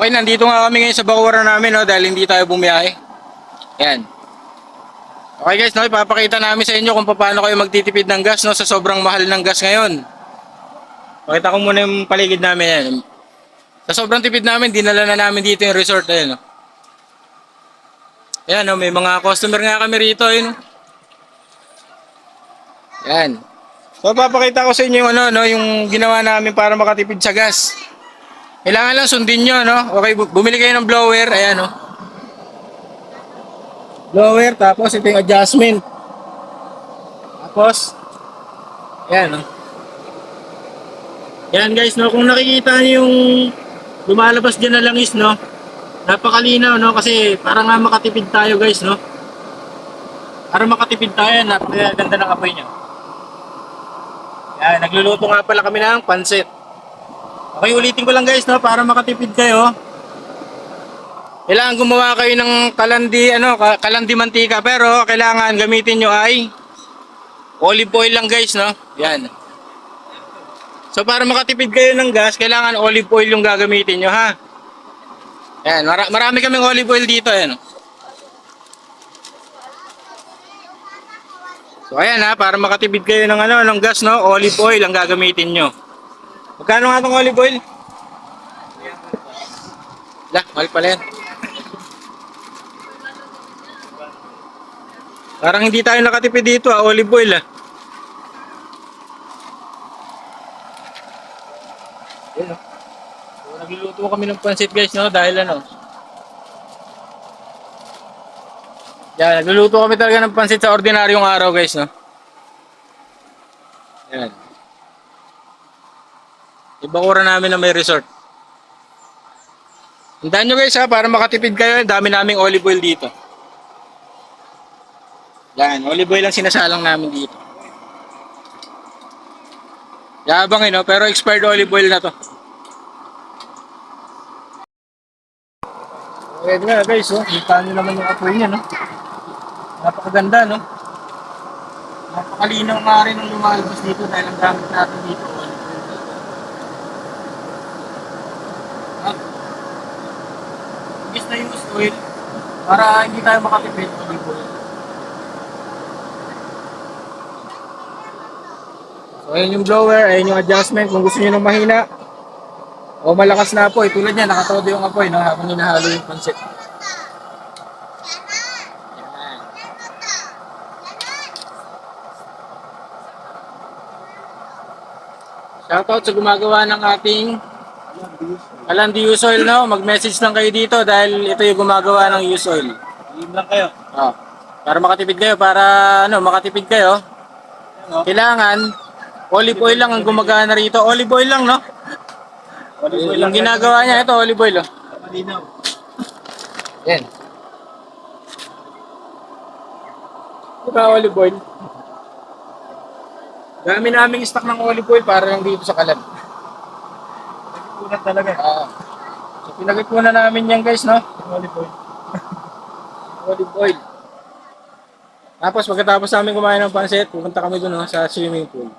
Okay, nandito nga kami ngayon sa bakuran namin, no, dahil hindi tayo bumiyahe. Yan. Okay guys, no, ipapakita namin sa inyo kung paano kayo magtitipid ng gas, no, sa sobrang mahal ng gas ngayon. Pakita ko muna yung paligid namin yan. Sa sobrang tipid namin, dinala na namin dito yung resort, ayun, no. Yan, no, may mga customer nga kami rito, ayun, no. Yan. So, papakita ko sa inyo yung ano, no, yung ginawa namin para makatipid sa gas. Kailangan lang sundin nyo, no? Okay, bumili kayo ng blower, ayan, no? Blower, tapos ito yung adjustment. Tapos, ayan, no? Yan guys, no? Kung nakikita nyo yung lumalabas dyan na langis, no? Napakalinaw, no? Kasi para nga makatipid tayo, guys, no? Para makatipid tayo, napakaganda ng apoy nyo. Yan, nagluluto nga pala kami ng pansit. Okay, ulitin ko lang guys, no, para makatipid kayo. Kailangan gumawa kayo ng kalandi mantika, pero kailangan gamitin nyo ay olive oil lang guys, no. Yan. So para makatipid kayo ng gas, kailangan olive oil yung gagamitin nyo, ha. Yan, marami kaming olive oil dito, yan. So ayan ha, para makatipid kayo ng gas, no, olive oil ang gagamitin nyo. Magkano nga itong olive oil? Lah, mahal pala yan. Parang hindi tayo nakatipid dito, olive oil, ah. Yan, oh. So, nagluluto kami ng pansit guys, no, dahil ano. Yan, nagluluto kami talaga ng pansit sa ordinaryong araw guys, no. Yan. Ibakura namin na may resort. Hintahan nyo guys ha, para makatipid kayo. Dami naming olive oil dito. Yan, olive oil lang sinasalang namin dito. Yabang no? Pero expired olive oil na to. Okay nga guys, oh. Hintahan nyo naman yung apoy niya, no? Napakaganda, no? Napakalinaw nga rin ang lumalabas dito dahil ang gamit natin dito. Imbis na use oil para hindi tayo makatipid olive oil. So ayun yung blower, ayun yung adjustment kung gusto niyo ng mahina o malakas na apoy. Tulad niyan, nakatodo yung apoy, no, habang hinahalo yung pansit. Yan. Shoutout sa gumagawa ng ating Kalandi use oil, no? Mag-message lang kayo dito dahil ito yung gumagawa ng use oil. Iim lang kayo. Oh. Para makatipid kayo, makatipid kayo. Kailangan olive oil lang ang gumagana rito. Olive oil lang, no? Olive oil Yung lang ginagawa niya, ito olive oil, oh. malinaw. Yan. Diba olive oil? Dami naming stock ng olive oil para lang dito sa kalan. Kulang talaga. So pinag-ipunan namin yan guys, no? Olive oil. Olive oil. Tapos pagkatapos namin kumain ng pansit, pupunta kami doon, no, sa swimming pool.